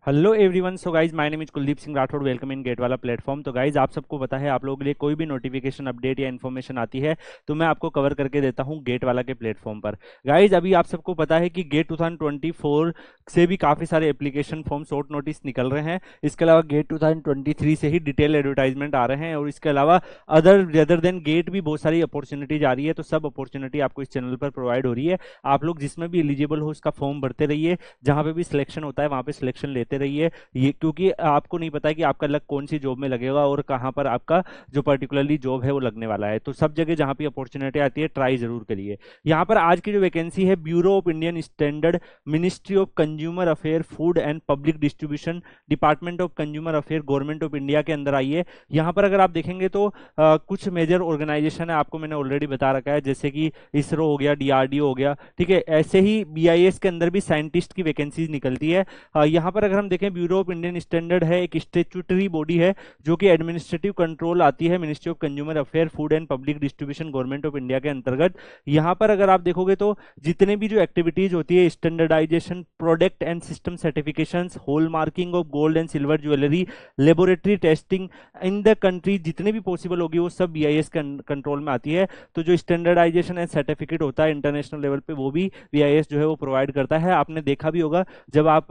Hello everyone. So guys my name is Kuldeep Singh Rathore. Welcome in GATE Wallah platform. तो guys आप सबको पता है, आप लोगों के लिए कोई भी नोटिफिकेशन अपडेट या इन्फॉर्मेशन आती है तो मैं आपको कवर करके देता हूं गेट वाला के प्लेटफॉर्म पर। गाइज अभी आप सबको पता है कि गेट 2024 से भी काफ़ी सारे एप्लीकेशन फॉर्म शॉर्ट नोटिस निकल रहे हैं। इसके अलावा गेट 2023 से ही डिटेल एडवर्टाइजमेंट आ रहे हैं और इसके अलावा अदर देन गेट भी बहुत सारी अपॉर्चुनिटीज आ रही है। तो सब अपॉर्चुनिटी आपको इस चैनल पर प्रोवाइड हो रही है। आप लोग जिसमें भी एलिजिबल हो उसका फॉर्म भरते रहिए, जहां पे भी सिलेक्शन होता है वहां पे सिलेक्शन लेते रहिए। ये क्योंकि आपको नहीं पता है कि आपका लक कौन सी जॉब में लगेगा और कहां पर आपका जो पर्टिकुलरली जॉब है वो लगने वाला है। तो सब जगह जहां भी अपॉर्चुनिटी आती है ट्राई जरूर करिए। यहाँ पर आज की जो वैकेंसी है bureau of Indian standard, ministry of consumer affair, food and public distribution, department of consumer affair, government of India के अंदर आई है। यहाँ पर अगर आप देखेंगे तो कुछ मेजर ऑर्गेनाइजेशन है, आपको मैंने ऑलरेडी बता रखा है, जैसे कि इसरो हो गया, डीआरडीओ हो गया। ठीक है, ऐसे ही बीआईएस के अंदर भी साइंटिस्ट की वैकेंसीज निकलती है। यहाँ पर अगर हम देखें, ब्यूरो ऑफ इंडियन स्टैंडर्ड है, एक स्टेचुटरी बॉडी है जो कि एडमिनिस्ट्रेटिव कंट्रोल आती है ministry of consumer affair, food and public distribution, government of India के अंतर्गत। यहाँ पर अगर आप देखोगे तो जितने भी जो एक्टिविटीज होती है, standardization, product and system certification, hall marking of gold and silver jewellery, laboratory testing in the country, जितने भी पॉसिबल होगी वो सब बीआईएस कंट्रोल में आती है। तो जो स्टैंडर्डाइजेशन एंड सर्टिफिकेट होता है इंटरनेशनल लेवल पे, वो भी बीआईएस जो है वो प्रोवाइड करता है। आपने देखा भी होगा जब आप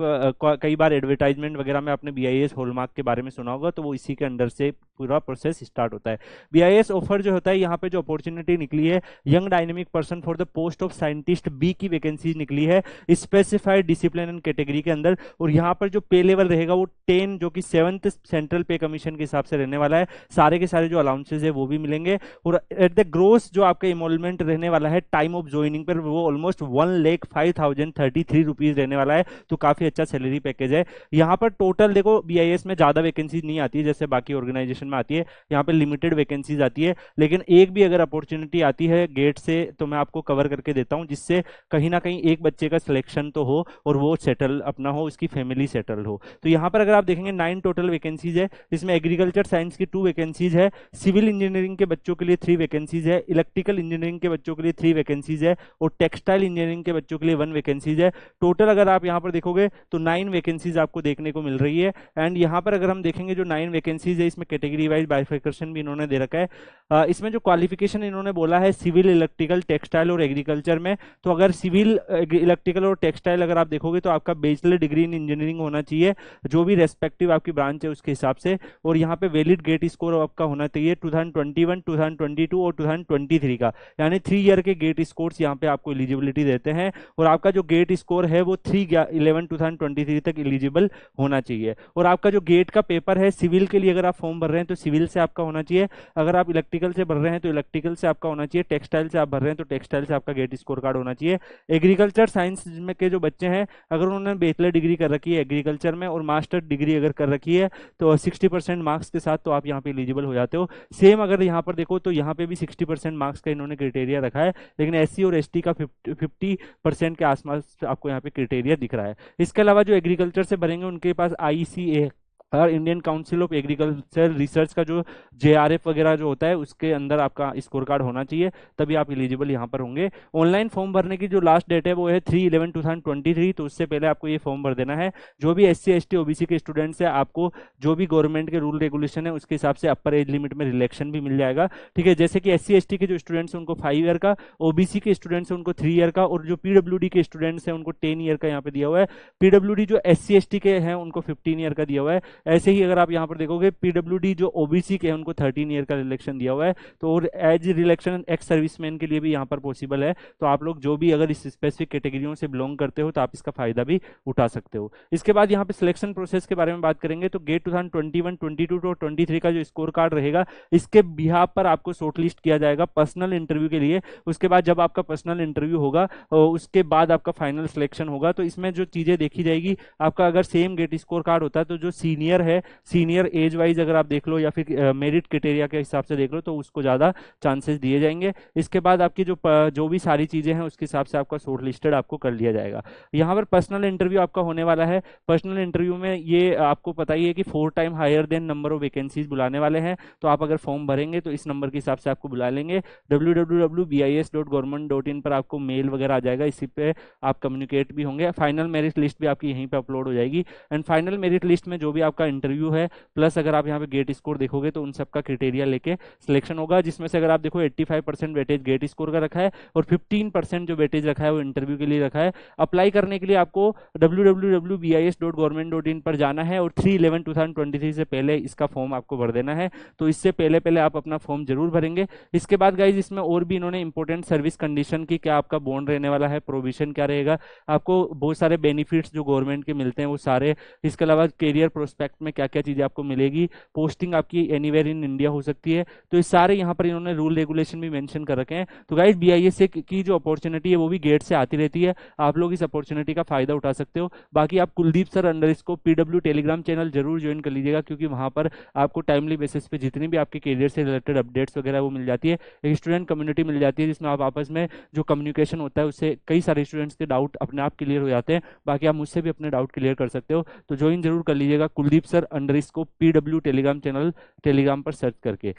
कई बार एडवर्टाइजमेंट वगैरह में आपने बीआईएस हॉलमार्क के बारे में सुना होगा, तो वो इसी के अंडर से पूरा प्रोसेस स्टार्ट होता है। बीआईएस ऑफर जो होता है, यहाँ पे जो अपॉर्चुनिटी निकली है, young dynamic person for the post of scientist B की वैकेंसी निकली है स्पेसिफाइड डिसिप्लिन एंड कैटेगरी के अंदर। और यहाँ पर जो पे लेवल रहेगा वो 10, जो कि 7th सेंट्रल पे कमीशन के हिसाब से रहने वाला है। सारे के सारे जो अलाउंसेज है वो भी मिलेंगे। और एट द ग्रोस जो आपका इमोलमेंट रहने वाला है टाइम ऑफ ज्वाइनिंग पर, वो ऑलमोस्ट 1,05,033 रुपीज रहने वाला है। तो काफी अच्छा सैलरी पैकेज है। यहाँ पर टोटल देखो, बीआईएस में ज्यादा वैकेंसीज नहीं आती है जैसे बाकी ऑर्गेनाइजेशन में आती है, यहाँ पे लिमिटेड वैकेंसीज आती है। लेकिन एक भी अगर अपॉर्चुनिटी आती है गेट से तो मैं आपको कवर करके देता हूँ, जिससे कहीं ना कहीं एक बच्चे का सिलेक्शन तो हो और वो सेटल अपना हो, उसकी फैमिली सेटल हो। तो यहाँ पर अगर आप देखेंगे 9 टोटल वैकेंसीज है। इसमें एग्रीकल्चर साइंस की 2 वैकेंसीज है, सिविल इंजीनियरिंग के बच्चों के लिए 3 वैकेंसीज है, इलेक्ट्रिकल इंजीनियरिंग के बच्चों के लिए 3 वैकेंसीज है और टेक्सटाइल इंजीनियरिंग के बच्चों के लिए 1 वैकेंसीज है। टोटल अगर आप यहाँ पर देखोगे तो 9 वैकेंसीज आपको देखने को मिल रही है। एंड यहाँ पर अगर हम देखेंगे जो 9 वैकेंसीज है, इसमें कैटेगरी वाइज बाइफिकेशन भी इन्होंने दे रखा है। इसमें जो क्वालिफिकेशन इन्होंने बोला है सिविल, इलेक्ट्रिकल, टेक्सटाइल और एग्रीकल्चर में, तो अगर सिविल, इलेक्ट्रिकल और टेक्सटाइल अगर आप देखोगे तो आपका बैचलर डिग्री इन इंजीनियरिंग होना चाहिए, जो भी रेस्पेक्टिव आपकी ब्रांच है उसके हिसाब से। और यहाँ पे वैलिड गेट स्कोर आपका होना चाहिए 2021, 2022 और 2023 का, यानी 3 ईयर के गेट स्कोर्स यहाँ पे आपको एलिजिबिलिटी देते हैं। और आपका जो गेट स्कोर है वो 3/11/2023 तक एलिजिबल होना चाहिए। और आपका जो गेट का पेपर है, सिविल के लिए अगर आप फॉर्म भर रहे हैं तो सिविल से आपका होना चाहिए, अगर आप इलेक्ट्रिकल से भर रहे हैं तो इलेक्ट्रिकल से आपका होना चाहिए, टेक्सटाइल से आप भर रहे हैं तो टेक्सटाइल से आपका गेट स्कोर कार्ड होना चाहिए। एग्रीकल्चर साइंस में के जो बच्चे हैं, अगर उन्होंने बैचलर डिग्री कर रखी है एग्रीकल्चर में और मास्टर डिग्री अगर कर रखी है तो 60% मार्क्स के साथ तो आप यहाँ पे एलिजिबल हो जाते हो। सेम अगर यहाँ पर देखो तो यहाँ पे भी 60% मार्क्स का इन्होंने क्राइटेरिया रखा है, लेकिन एससी और एसटी का 50% के आसपास आपको यहाँ पे क्राइटेरिया दिख रहा है। इसके अलावा जो एग्रीकल्चर से भरेंगे उनके पास आईसीए और Indian council of agriculture research का जो जेआरएफ वगैरह जो होता है उसके अंदर आपका स्कोर कार्ड होना चाहिए, तभी आप एलिजिबल यहाँ पर होंगे। ऑनलाइन फॉर्म भरने की जो लास्ट डेट है वो है 3/11/2023, तो उससे पहले आपको ये फॉर्म भर देना है। जो भी एससी एसटी ओबीसी के स्टूडेंट्स है, आपको जो भी गवर्नमेंट के रूल रेगुलेशन है उसके हिसाब से अपर एज लिमिट में रिलैक्शन भी मिल जाएगा। ठीक है, जैसे कि एससी एसटी के जो स्टूडेंट्स हैं उनको 5 ईयर का, ओबीसी के स्टूडेंट्स हैं उनको 3 ईयर का, और जो पीडब्ल्यूडी के स्टूडेंट्स हैं उनको 10 ईयर का यहाँ पे दिया हुआ है। पीडब्ल्यूडी जो एससी एसटी के हैं उनको 15 ईयर का दिया हुआ है। ऐसे ही अगर आप यहाँ पर देखोगे पीडब्ल्यूडी जो ओबीसी के हैं उनको 13 ईयर का रिलेक्शन दिया हुआ है। तो और एज रिलेक्शन एक्स सर्विसमैन के लिए भी यहाँ पर पॉसिबल है। तो आप लोग जो भी अगर इस स्पेसिफिक कैटेगरियों से बिलोंग करते हो तो आप इसका फायदा भी उठा सकते हो। इसके बाद यहाँ पे सिलेक्शन प्रोसेस के बारे में बात करेंगे तो गेट 2021, 22 और 23 का जो स्कोर कार्ड रहेगा, इसके बिहाफ पर आपको शॉर्टलिस्ट किया जाएगा पर्सनल इंटरव्यू के लिए। उसके बाद जब आपका पर्सनल इंटरव्यू होगा उसके बाद आपका फाइनल सिलेक्शन होगा। तो इसमें जो चीजें देखी जाएगी, आपका अगर सेम गेट स्कोर कार्ड होता है तो जो सीनियर सीनियर है, सीनियर एज वाइज अगर आप देख लो या फिर मेरिट क्राइटेरिया के हिसाब से देख लो तो उसको ज़्यादा चांसेस दिए जाएंगे। इसके बाद आपकी जो भी सारी चीज़ें हैं उसके हिसाब से आपका शॉर्ट लिस्टेड आपको कर लिया जाएगा। यहाँ पर पर्सनल इंटरव्यू आपका होने वाला है। पर्सनल इंटरव्यू में ये आपको पता ही है कि 4 time higher than number of vacancies बुलाने वाले हैं। तो आप अगर फॉर्म भरेंगे तो इस नंबर के हिसाब से आपको बुला लेंगे। www.bis.government.in पर आपको मेल वगैरह आ जाएगा, इसी पे आप कम्युनिकेट भी होंगे। फाइनल मेरिट लिस्ट भी आपकी यहीं पे अपलोड हो जाएगी। एंड फाइनल मेरिट लिस्ट में जो भी आपका इंटरव्यू है प्लस अगर आप यहाँ पे गेट स्कोर देखोगे तो उन सबका क्राइटेरिया लेके सिलेक्शन होगा, जिसमें से अगर आप देखो 85% वेटेज गेट स्कोर का रखा है और 15% जो वेटेज रखा है वो इंटरव्यू के लिए रखा है। अप्लाई करने के लिए आपको www.bis.government.in पर जाना है और 3/11/2023 से पहले इसका फॉर्म आपको भर देना है। तो इससे पहले पहले आप अपना फॉर्म जरूर भरेंगे। इसके बाद गाइज इसमें और भी इन्होंने इंपॉर्टेंट सर्विस कंडीशन की, क्या आपका बॉन्ड रहने वाला है, प्रोविजन क्या रहेगा, आपको बहुत सारे बेनिफिट्स जो गवर्नमेंट के मिलते हैं वो सारे, इसके अलावा करियर प्रोस्पेक्ट में क्या क्या चीज़ें आपको मिलेगी, पोस्टिंग आपकी एनीवेयर इन इंडिया हो सकती है। तो इस सारे यहाँ पर इन्होंने रूल रेगुलेशन भी मेंशन कर रखे हैं। तो गाइज BIS से की जो अपॉर्चुनिटी है वो भी गेट से आती रहती है, आप लोग इस अपॉर्चुनिटी का फायदा उठा सकते हो। बाकी आप Kuldeep sir underscore PW Telegram channel जरूर ज्वाइन कर लीजिएगा, क्योंकि वहाँ पर आपको टाइमली बेसिस पे जितनी भी आपके करियर से रिलेटेड अपडेट्स वगैरह वो मिल जाती है। एक स्टूडेंट कम्युनिटी मिल जाती है जिसमें आप आपस में जो कम्युनिकेशन होता है उससे कई सारे स्टूडेंट्स के डाउट अपने आप क्लियर हो जाते हैं। बाकी आप मुझसे भी अपने डाउट क्लियर कर सकते हो। तो ज्वाइन जरूर कर लीजिएगा Kuldeep sir underscore PW Telegram channel Telegram पर सर्च करके।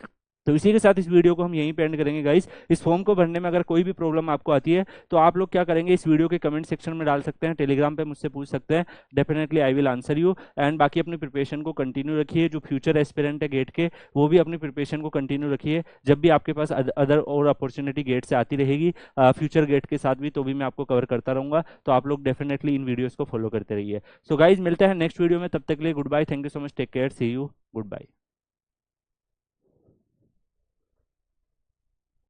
तो इसी के साथ इस वीडियो को हम यहीं पे एंड करेंगे गाइस। इस फॉर्म को भरने में अगर कोई भी प्रॉब्लम आपको आती है तो आप लोग क्या करेंगे, इस वीडियो के कमेंट सेक्शन में डाल सकते हैं, टेलीग्राम पे मुझसे पूछ सकते हैं, definitely I will answer you. And बाकी अपनी प्रिपरेशन को कंटिन्यू रखिए, जो फ्यूचर एस्पिरेंट है गेट के वो भी अपनी प्रिपरेशन को कंटिन्यू रखिए। जब भी आपके पास अदर और अपॉर्चुनिटी गेट से आती रहेगी फ्यूचर गेट के साथ भी, तो भी मैं आपको कवर करता रहूंगा। तो आप लोग डेफिनेटली इन वीडियोज़ को फॉलो करते रहिए। सो गाइज मिलते हैं नेक्स्ट वीडियो में, तब तक के लिए goodbye, thank you so much, take care, see you, good bye.